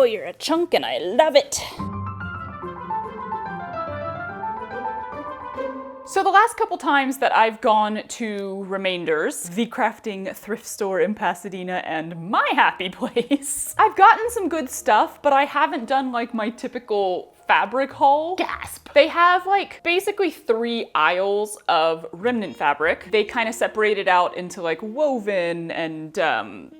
Oh, you're a chunk and I love it. So the last couple times that I've gone to Remainders, the crafting thrift store in Pasadena and my happy place, I've gotten some good stuff, but I haven't done like my typical fabric haul. Gasp! They have like basically 3 aisles of Remnant fabric. They kind of separate it out into like woven and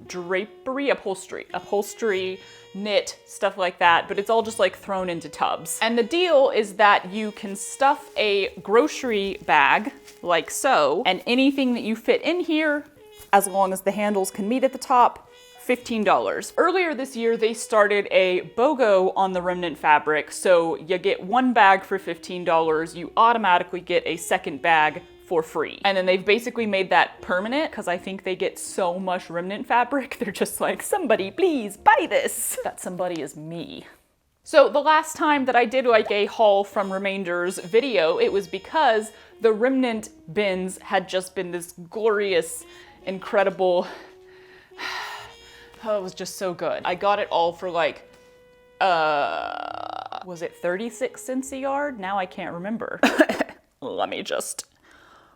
drapery, upholstery, knit, stuff like that, but it's all just like thrown into tubs. And the deal is that you can stuff a grocery bag like so, and anything that you fit in here, as long as the handles can meet at the top, $15. Earlier this year, they started a BOGO on the Remnant fabric, so you get 1 bag for $15, you automatically get a second bag for free. And then they've basically made that permanent because I think they get so much Remnant fabric. They're just like, somebody please buy this. That somebody is me. So the last time that I did like a haul from Remainders video, it was because the Remnant bins had just been this glorious, incredible, oh, it was just so good. I got it all for like, was it 36 cents a yard? Now I can't remember. Let me just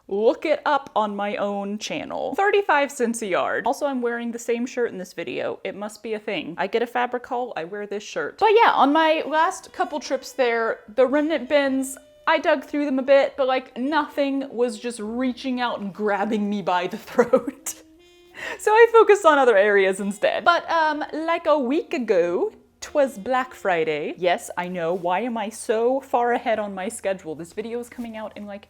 look it up on my own channel. 35 cents a yard. Also, I'm wearing the same shirt in this video. It must be a thing. I get a fabric haul, I wear this shirt. But yeah, on my last couple trips there, the Remnant bins, I dug through them a bit, but like nothing was just reaching out and grabbing me by the throat. So I focused on other areas instead. But like a week ago, 'twas Black Friday. Yes, I know, why am I so far ahead on my schedule? This video is coming out in like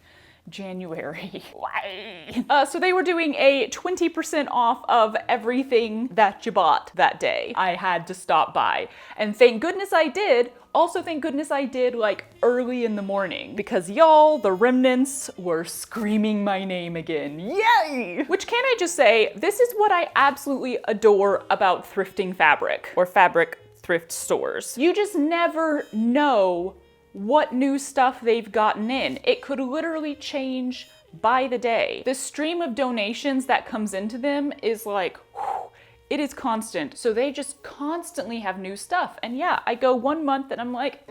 January. Why? So they were doing a 20% off of everything that you bought that day. I had to stop by. And thank goodness I did. Also, thank goodness I did like early in the morning because y'all, the remnants were screaming my name again. Yay! Which can I just say, this is what I absolutely adore about thrifting fabric or fabric thrift stores. You just never know what new stuff they've gotten in. It could literally change by the day. The stream of donations that comes into them is like, whew, it is constant. So they just constantly have new stuff. And yeah, I go 1 month and I'm like,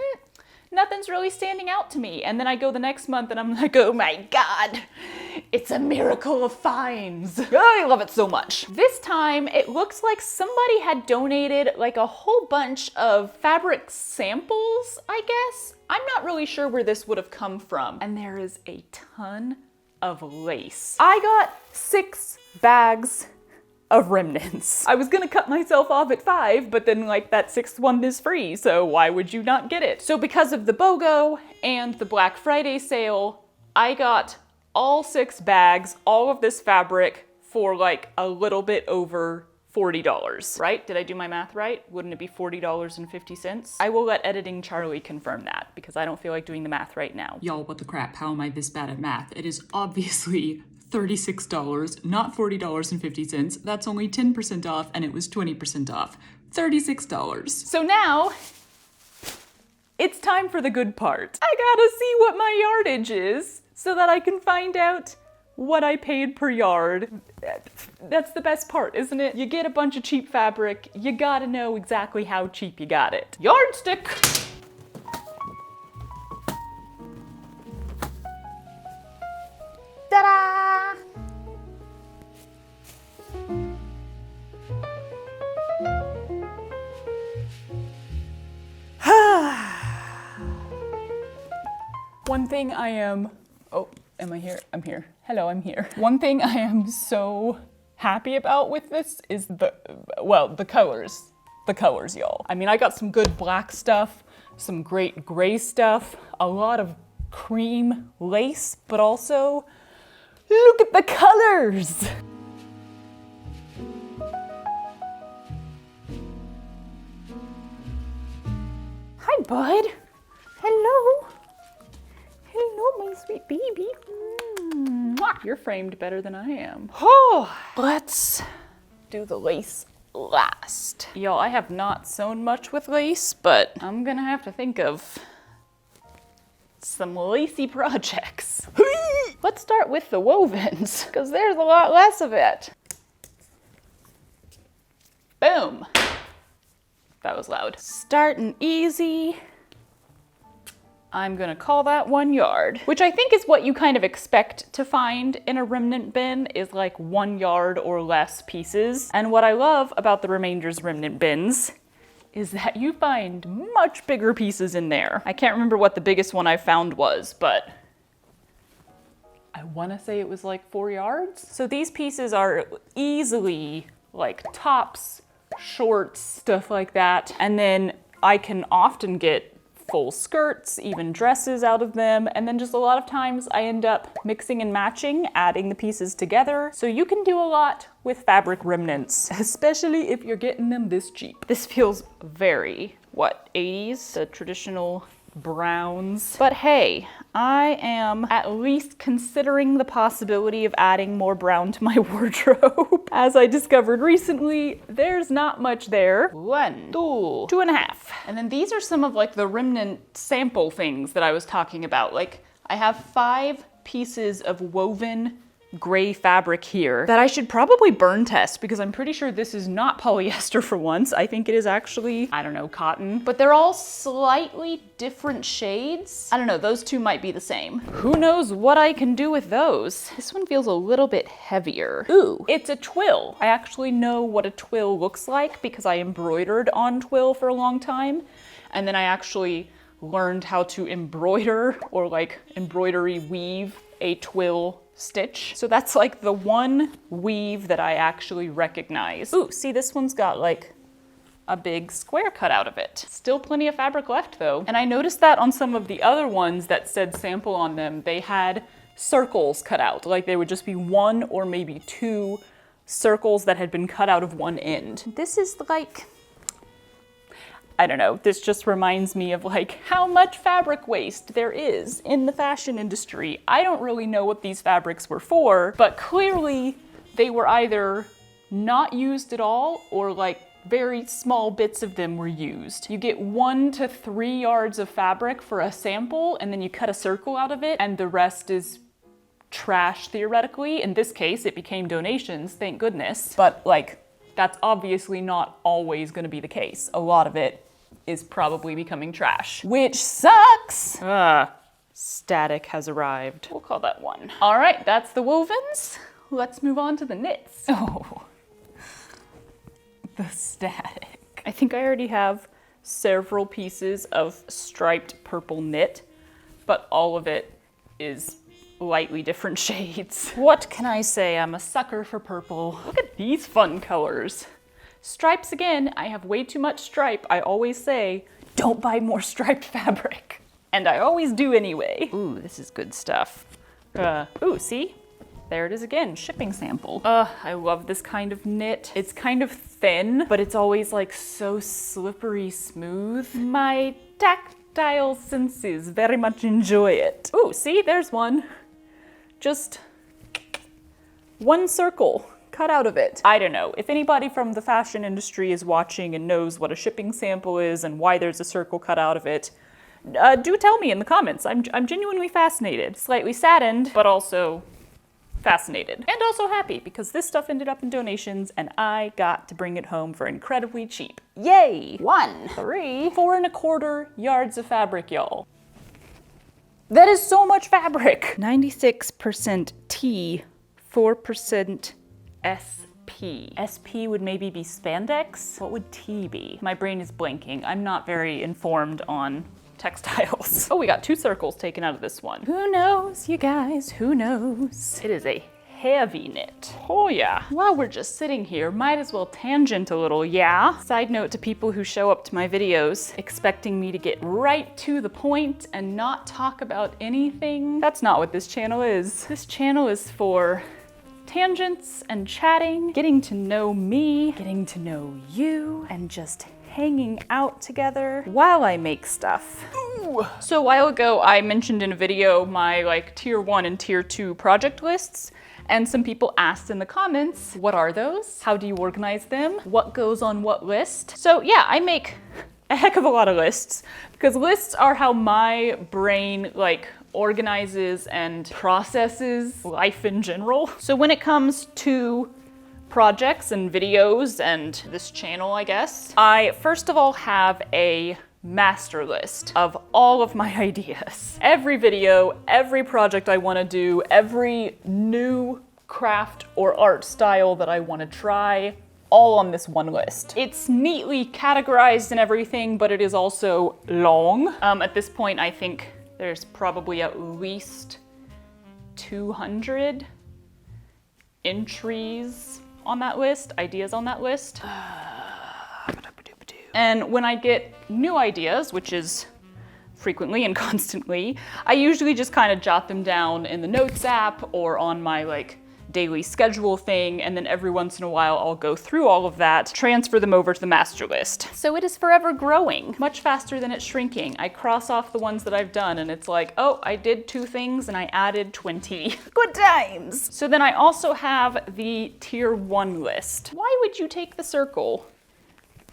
nothing's really standing out to me. And then I go the next month and I'm like, oh my God, it's a miracle of finds. I love it so much. This time it looks like somebody had donated like a whole bunch of fabric samples, I guess. I'm not really sure where this would have come from. And there is a ton of lace. I got 6 bags of remnants. I was gonna cut myself off at 5, but then like that 6th one is free, so why would you not get it? So because of the BOGO and the Black Friday sale, I got all 6 bags, all of this fabric for like a little bit over $40, right? Did I do my math right? Wouldn't it be $40.50? I will let Editing Charlie confirm that because I don't feel like doing the math right now. Y'all, what the crap? How am I this bad at math? It is obviously $36, not $40.50. That's only 10% off and it was 20% off. $36. So now, it's time for the good part. I gotta see what my yardage is so that I can find out what I paid per yard. That's the best part, isn't it? You get a bunch of cheap fabric, you gotta know exactly how cheap you got it. Yardstick! Ta-da! One thing I am, oh, am I here? I'm here. Hello, I'm here. One thing I am so happy about with this is the colors. The colors, y'all. I mean, I got some good black stuff, some great gray stuff, a lot of cream lace, but also, look at the colors! Hi, bud. Hello. Hello, my sweet baby. Mwah. You're framed better than I am. Oh, let's do the lace last. Y'all, I have not sewn much with lace, but I'm gonna have to think of some lacy projects. Let's start with the wovens, because there's a lot less of it. Boom. That was loud. Starting easy. I'm gonna call that 1 yard, which I think is what you kind of expect to find in a remnant bin, is like 1 yard or less pieces. And what I love about the Remainders remnant bins is that you find much bigger pieces in there. I can't remember what the biggest one I found was, but I wanna say it was like 4 yards. So these pieces are easily like tops, shorts, stuff like that. And then I can often get full skirts, even dresses out of them. And then just a lot of times I end up mixing and matching, adding the pieces together. So you can do a lot with fabric remnants, especially if you're getting them this cheap. This feels very, what, 80s? The traditional browns. But hey, I am at least considering the possibility of adding more brown to my wardrobe. As I discovered recently, there's not much there. 1, 2, 2.5. And then these are some of like the remnant sample things that I was talking about. Like I have 5 pieces of woven gray fabric here that I should probably burn test because I'm pretty sure this is not polyester for once. I think it is actually, I don't know, cotton, but they're all slightly different shades. I don't know, those two might be the same. Who knows what I can do with those? This one feels a little bit heavier. Ooh, it's a twill. I actually know what a twill looks like because I embroidered on twill for a long time. And then I actually learned how to embroider or like embroidery weave a twill stitch. So that's like the one weave that I actually recognize. Ooh, see, this one's got like a big square cut out of it. Still plenty of fabric left though. And I noticed that on some of the other ones that said sample on them, they had circles cut out. Like there would just be 1 or maybe 2 circles that had been cut out of one end. This is like, I don't know, this just reminds me of like how much fabric waste there is in the fashion industry. I don't really know what these fabrics were for, but clearly they were either not used at all or like very small bits of them were used. You get 1 to 3 yards of fabric for a sample and then you cut a circle out of it and the rest is trash theoretically. In this case, it became donations, thank goodness. But like, that's obviously not always gonna be the case. A lot of it is probably becoming trash, which sucks. Static has arrived. We'll call that 1. All right, that's the wovens. Let's move on to the knits. Oh, the static. I think I already have several pieces of striped purple knit, but all of it is lightly different shades. What can I say? I'm a sucker for purple. Look at these fun colors. Stripes again, I have way too much stripe. I always say, don't buy more striped fabric. And I always do anyway. Ooh, this is good stuff. Ooh, see? There it is again, shipping sample. I love this kind of knit. It's kind of thin, but it's always like so slippery smooth. My tactile senses very much enjoy it. Ooh, see, there's one. Just 1 circle cut out of it. I don't know. If anybody from the fashion industry is watching and knows what a shipping sample is and why there's a circle cut out of it, do tell me in the comments. I'm genuinely fascinated. Slightly saddened, but also fascinated. And also happy because this stuff ended up in donations and I got to bring it home for incredibly cheap. Yay! 1, 3, 4.25 yards of fabric, y'all. That is so much fabric. 96% T, 4% SP. SP would maybe be spandex? What would T be? My brain is blanking. I'm not very informed on textiles. Oh, we got 2 circles taken out of this one. Who knows, you guys, who knows? It is a heavy knit. Oh yeah. While we're just sitting here, might as well tangent a little, yeah? Side note to people who show up to my videos expecting me to get right to the point and not talk about anything. That's not what this channel is. This channel is for tangents and chatting, getting to know me, getting to know you, and just hanging out together while I make stuff. Ooh. So a while ago, I mentioned in a video my like tier 1 and tier 2 project lists, and some people asked in the comments, what are those? How do you organize them? What goes on what list? So yeah, I make a heck of a lot of lists because lists are how my brain like organizes and processes life in general. So when it comes to projects and videos and this channel, I guess. I first of all have a master list of all of my ideas. Every video, every project I want to do, every new craft or art style that I want to try, all on this one list. It's neatly categorized and everything, but it is also long. At this point, I think there's probably at least 200 entries on that list, ideas on that list. And when I get new ideas, which is frequently and constantly, I usually just kind of jot them down in the notes app or on my daily schedule thing, and then every once in a while I'll go through all of that, transfer them over to the master list. So it is forever growing, much faster than it's shrinking. I cross off the ones that I've done and it's like, oh, I did 2 things and I added 20. Good times! So then I also have the tier 1 list. Why would you take the circle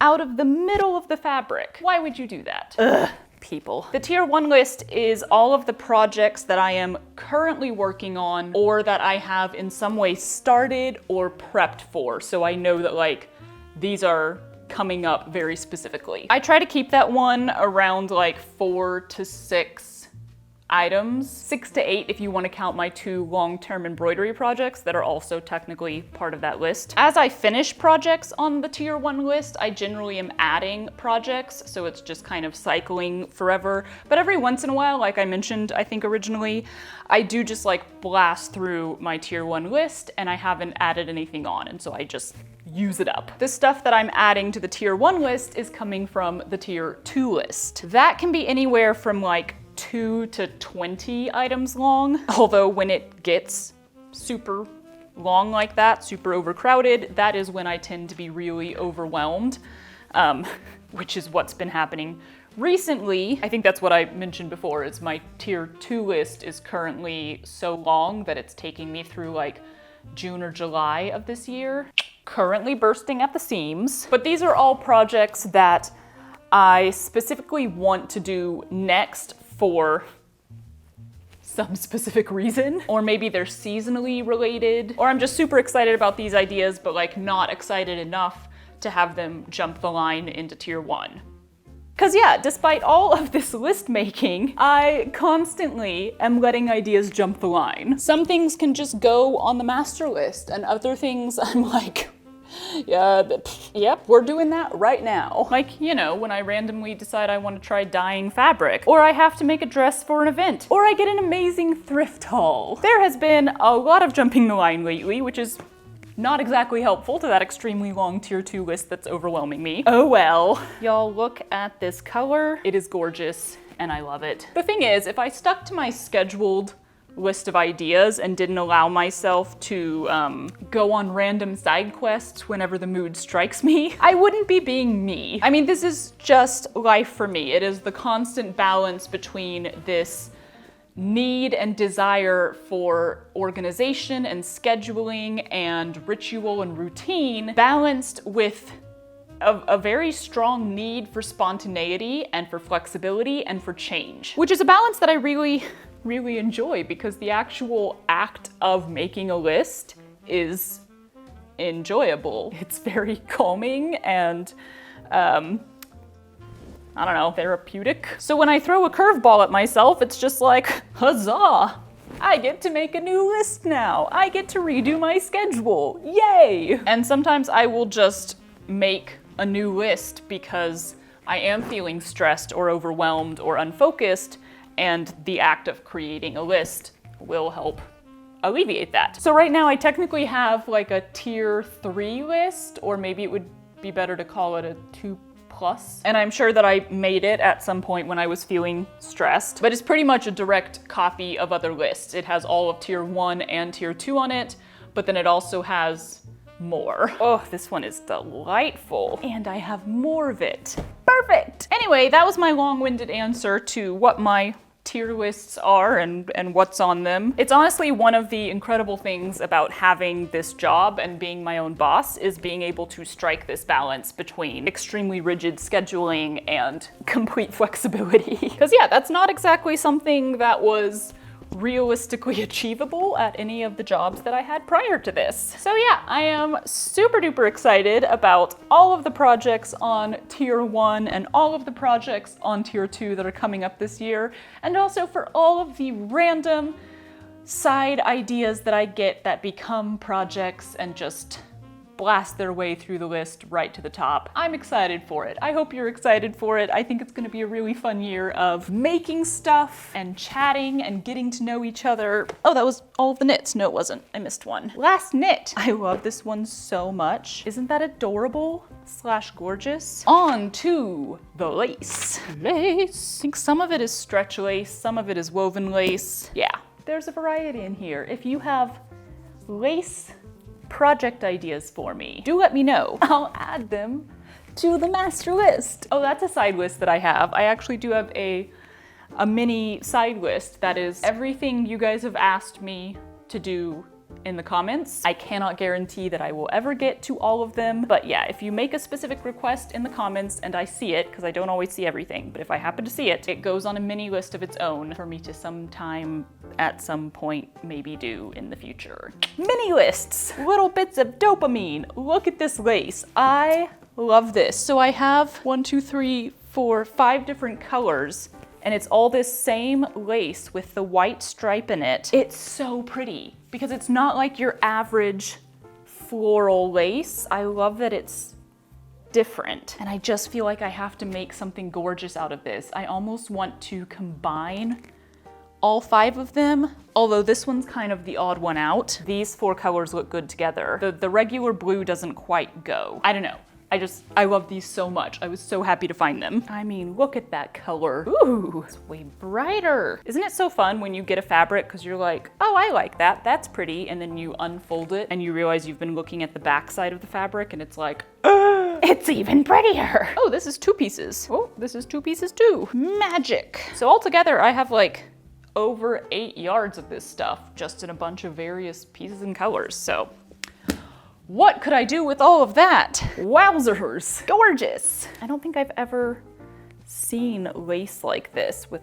out of the middle of the fabric? Why would you do that? Ugh. People. The tier 1 list is all of the projects that I am currently working on or that I have in some way started or prepped for. So I know that these are coming up very specifically. I try to keep that one around 4 to 6 items, 6 to 8 if you want to count my 2 long-term embroidery projects that are also technically part of that list. As I finish projects on the tier 1 list, I generally am adding projects, so it's just kind of cycling forever. But every once in a while, like I mentioned, I think originally, I do just blast through my tier 1 list and I haven't added anything on, and so I just use it up. The stuff that I'm adding to the tier 1 list is coming from the tier 2 list. That can be anywhere from 2 to 20 items long, although when it gets super long like that, super overcrowded, that is when I tend to be really overwhelmed, which is what's been happening recently. I think that's what I mentioned before, is my tier 2 list is currently so long that it's taking me through June or July of this year. Currently bursting at the seams. But these are all projects that I specifically want to do next for some specific reason, or maybe they're seasonally related, or I'm just super excited about these ideas, but not excited enough to have them jump the line into tier 1. Cause yeah, despite all of this list making, I constantly am letting ideas jump the line. Some things can just go on the master list, and other things I'm yeah, yep, we're doing that right now. When I randomly decide I want to try dyeing fabric, or I have to make a dress for an event, or I get an amazing thrift haul. There has been a lot of jumping the line lately, which is not exactly helpful to that extremely long tier 2 list that's overwhelming me. Oh well. Y'all, look at this color. It is gorgeous, and I love it. The thing is, if I stuck to my scheduled list of ideas and didn't allow myself to go on random side quests whenever the mood strikes me, I wouldn't be being me. I mean, this is just life for me. It is the constant balance between this need and desire for organization and scheduling and ritual and routine, balanced with a very strong need for spontaneity and for flexibility and for change, which is a balance that I really enjoy, because the actual act of making a list is enjoyable. It's very calming and, I don't know, therapeutic. So when I throw a curveball at myself, it's just huzzah! I get to make a new list now. I get to redo my schedule. Yay! And sometimes I will just make a new list because I am feeling stressed or overwhelmed or unfocused, and the act of creating a list will help alleviate that. So right now I technically have a tier 3 list, or maybe it would be better to call it a 2+. And I'm sure that I made it at some point when I was feeling stressed, but it's pretty much a direct copy of other lists. It has all of tier 1 and tier 2 on it, but then it also has more. Oh, this one is delightful. And I have more of it. Perfect. Anyway, that was my long-winded answer to what my tier lists are and what's on them. It's honestly one of the incredible things about having this job and being my own boss, is being able to strike this balance between extremely rigid scheduling and complete flexibility. Because yeah, that's not exactly something that was realistically achievable at any of the jobs that I had prior to this. So yeah, I am super duper excited about all of the projects on tier 1 and all of the projects on tier 2 that are coming up this year, and also for all of the random side ideas that I get that become projects and just blast their way through the list right to the top. I'm excited for it. I hope you're excited for it. I think it's gonna be a really fun year of making stuff and chatting and getting to know each other. Oh, that was all of the knits. No, it wasn't. I missed one. Last knit. I love this one so much. Isn't that adorable / gorgeous? On to the lace. Lace. I think some of it is stretch lace, some of it is woven lace. Yeah, there's a variety in here. If you have lace project ideas for me, do let me know. I'll add them to the master list. Oh, that's a side list that I have. I actually do have a mini side list that is everything you guys have asked me to do in the comments. I cannot guarantee that I will ever get to all of them, but yeah, if you make a specific request in the comments and I see it, because I don't always see everything, but if I happen to see it, it goes on a mini list of its own for me to sometime at some point maybe do in the future. Mini lists, little bits of dopamine. Look at this lace. I love this. So I have 1, 2, 3, 4, 5 different colors, and it's all this same lace with the white stripe in it. It's so pretty because it's not like your average floral lace. I love that it's different, and I just feel like I have to make something gorgeous out of this. I almost want to combine all 5 of them, although this one's kind of the odd one out. These 4 colors look good together. The regular blue doesn't quite go. I don't know. I love these so much. I was so happy to find them. I mean, look at that color. Ooh, it's way brighter. Isn't it so fun when you get a fabric because you're like, oh, I like that, that's pretty, and then you unfold it and you realize you've been looking at the back side of the fabric and it's like, it's even prettier. Oh, this is 2 pieces. Oh, this is 2 pieces too. Magic. So altogether, I have like over 8 yards of this stuff just in a bunch of various pieces and colors. So what could I do with all of that? Wowzers, gorgeous. I don't think I've ever seen lace like this with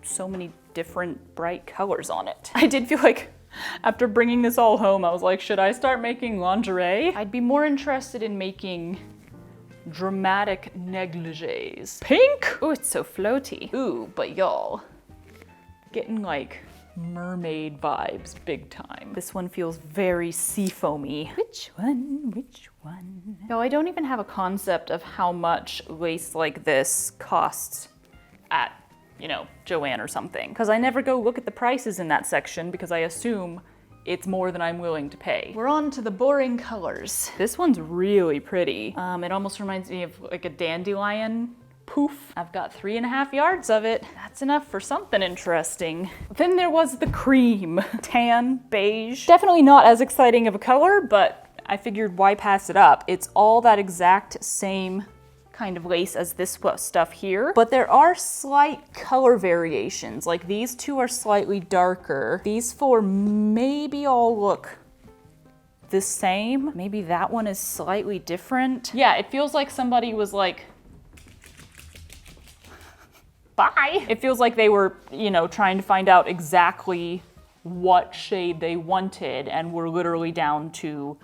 so many different bright colors on it. I did feel like after bringing this all home, I was like, should I start making lingerie? I'd be more interested in making dramatic negligees. Pink? Ooh, it's so floaty. Ooh, but y'all, getting like mermaid vibes big time. This one feels very seafoamy. Which one? Which one? No, I don't even have a concept of how much lace like this costs at, you know, Joann or something, because I never go look at the prices in that section because I assume it's more than I'm willing to pay. We're on to the boring colors. This one's really pretty. It almost reminds me of like a dandelion poof. I've got 3.5 yards of it. That's enough for something interesting. Then there was the cream. Tan, beige. Definitely not as exciting of a color, but I figured why pass it up? It's all that exact same kind of lace as this stuff here, but there are slight color variations. Like these 2 are slightly darker. These 4 maybe all look the same. Maybe that one is slightly different. Yeah, it feels like somebody was like, bye. It feels like they were, you know, trying to find out exactly what shade they wanted and were literally down to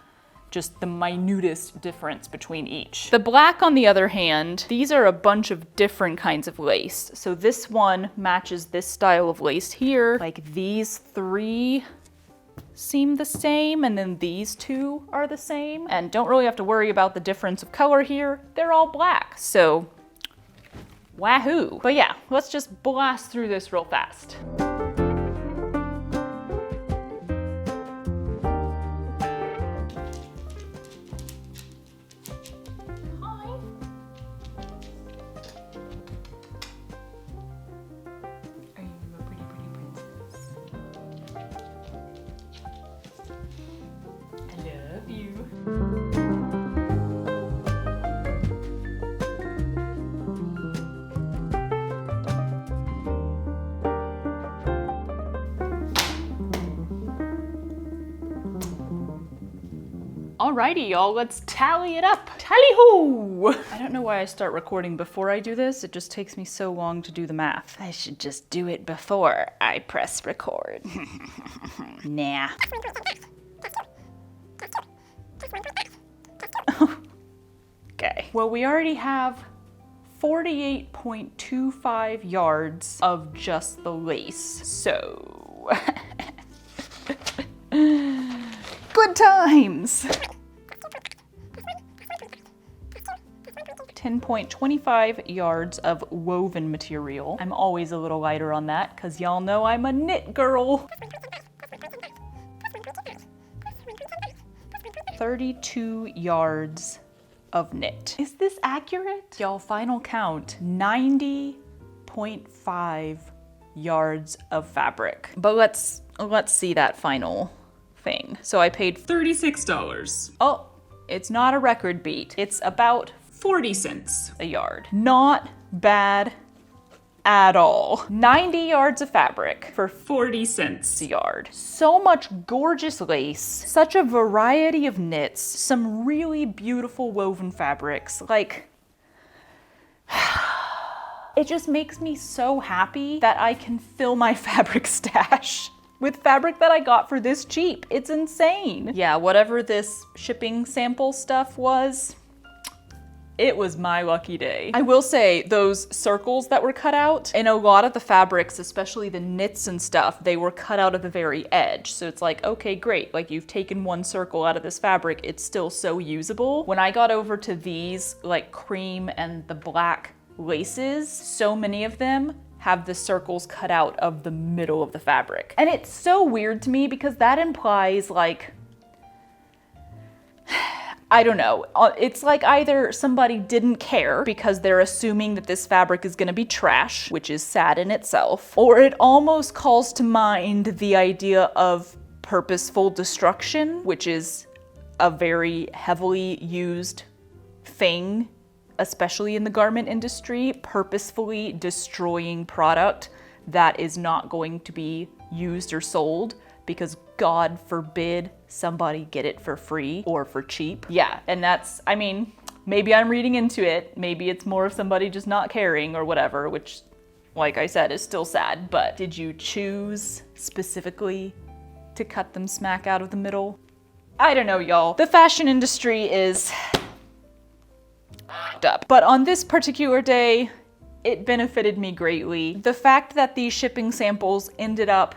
just the minutest difference between each. The black, on the other hand, these are a bunch of different kinds of lace. So this one matches this style of lace here. Like these 3 seem the same, and then these 2 are the same. And don't really have to worry about the difference of color here. They're all black, so wahoo. But yeah, let's just blast through this real fast. Hi. Are you a pretty, pretty princess? I love you. Alrighty, y'all, let's tally it up. Tally-ho! I don't know why I start recording before I do this. It just takes me so long to do the math. I should just do it before I press record. Nah. Okay. Well, we already have 48.25 yards of just the lace, so good times. 10.25 yards of woven material. I'm always a little lighter on that because y'all know I'm a knit girl. 32 yards of knit. Is this accurate? Y'all, final count, 90.5 yards of fabric. But let's see that final thing. So I paid $36. Oh, it's not a record beat. It's about 40 cents. a yard. Not bad at all. 90 yards of fabric for 40 cents. a yard. So much gorgeous lace, such a variety of knits, some really beautiful woven fabrics. Like, it just makes me so happy that I can fill my fabric stash with fabric that I got for this cheap. It's insane. Yeah, whatever this shipping sample stuff was, it was my lucky day. I will say those circles that were cut out, in a lot of the fabrics, especially the knits and stuff, they were cut out of the very edge. So it's like, okay, great. Like, you've taken one circle out of this fabric, it's still so usable. When I got over to these, like cream and the black laces, so many of them have the circles cut out of the middle of the fabric. And it's so weird to me because that implies, like, I don't know. It's like either somebody didn't care because they're assuming that this fabric is gonna be trash, which is sad in itself, or it almost calls to mind the idea of purposeful destruction, which is a very heavily used thing, especially in the garment industry, purposefully destroying product that is not going to be used or sold because God forbid somebody get it for free or for cheap. Yeah, and that's, I mean, maybe I'm reading into it. Maybe it's more of somebody just not caring or whatever, which, like I said, is still sad. But did you choose specifically to cut them smack out of the middle? I don't know, y'all. The fashion industry is up. But on this particular day, it benefited me greatly. The fact that these shipping samples ended up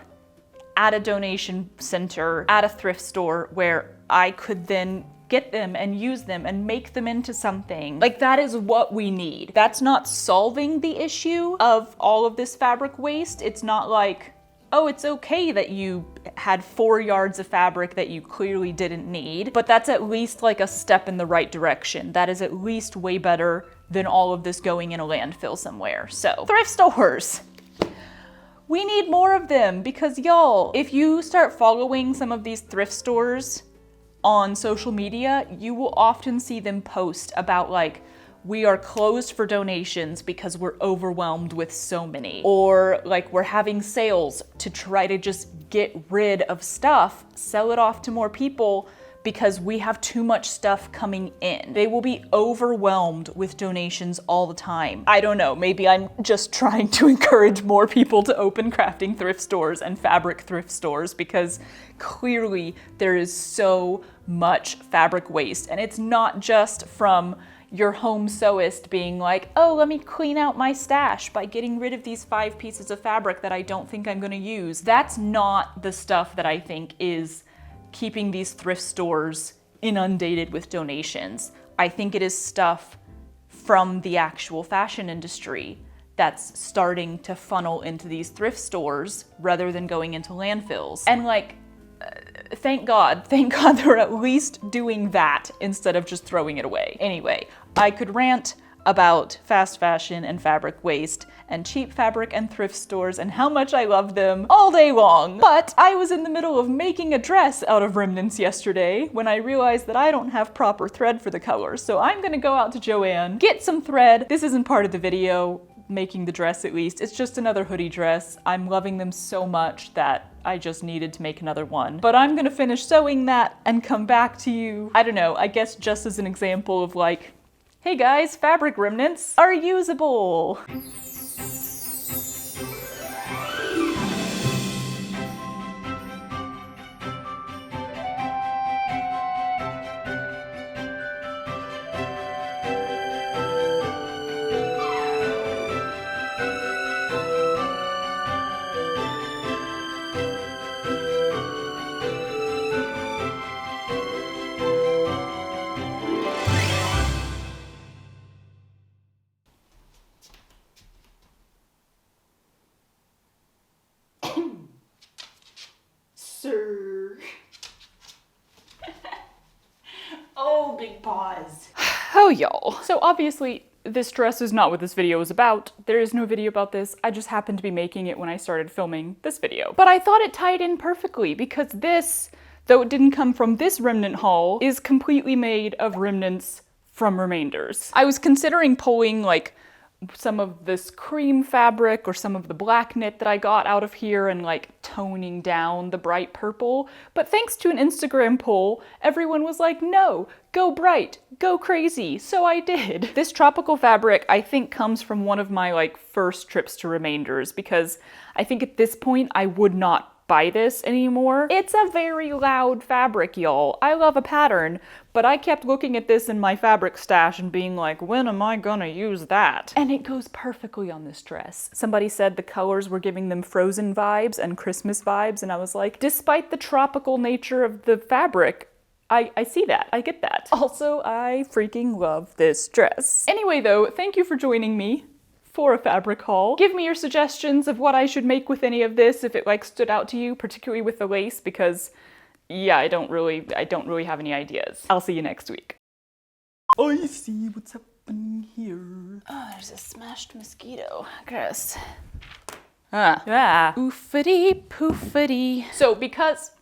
at a donation center, at a thrift store where I could then get them and use them and make them into something. Like, that is what we need. That's not solving the issue of all of this fabric waste. It's not like, oh, it's okay that you had 4 yards of fabric that you clearly didn't need, but that's at least like a step in the right direction. That is at least way better than all of this going in a landfill somewhere. So, thrift stores. We need more of them because, y'all, if you start following some of these thrift stores on social media, you will often see them post about, like, we are closed for donations because we're overwhelmed with so many. Or, like, we're having sales to try to just get rid of stuff, sell it off to more people because we have too much stuff coming in. They will be overwhelmed with donations all the time. I don't know, maybe I'm just trying to encourage more people to open crafting thrift stores and fabric thrift stores because clearly there is so much fabric waste. And it's not just from your home sewist being like, oh, let me clean out my stash by getting rid of these 5 pieces of fabric that I don't think I'm gonna use. That's not the stuff that I think is keeping these thrift stores inundated with donations. I think it is stuff from the actual fashion industry that's starting to funnel into these thrift stores rather than going into landfills. And like, thank God they're at least doing that instead of just throwing it away. Anyway, I could rant about fast fashion and fabric waste and cheap fabric and thrift stores and how much I love them all day long. But I was in the middle of making a dress out of remnants yesterday when I realized that I don't have proper thread for the color. So I'm gonna go out to Joann, get some thread. This isn't part of the video, making the dress at least. It's just another hoodie dress. I'm loving them so much that I just needed to make another one. But I'm gonna finish sewing that and come back to you, I don't know, I guess just as an example of like, hey guys, fabric remnants are usable. Sir. Oh, big paws. Oh, y'all. So obviously, this dress is not what this video is about. There is no video about this. I just happened to be making it when I started filming this video. But I thought it tied in perfectly because this, though it didn't come from this remnant haul, is completely made of remnants from remainders. I was considering pulling like some of this cream fabric or some of the black knit that I got out of here and like toning down the bright purple. But thanks to an Instagram poll, everyone was like, no, go bright, go crazy. So I did. This tropical fabric I think comes from one of my like first trips to remainders because I think at this point I would not buy this anymore. It's a very loud fabric, y'all. I love a pattern, but I kept looking at this in my fabric stash and being like, when am I gonna use that? And it goes perfectly on this dress. Somebody said the colors were giving them Frozen vibes and Christmas vibes, and I was like, despite the tropical nature of the fabric, I see that, I get that. Also, I freaking love this dress. Anyway though, thank you for joining me for a fabric haul. Give me your suggestions of what I should make with any of this if it like stood out to you, particularly with the lace, because yeah, I don't really have any ideas. I'll see you next week. I see what's happening here. Oh, there's a smashed mosquito. Gross. Oofity poofity. So because,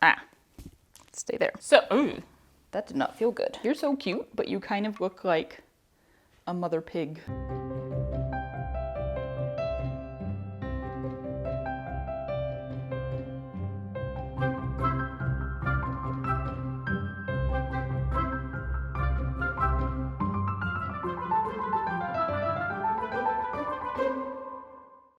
stay there. So, ooh, that did not feel good. You're so cute, but you kind of look like a mother pig.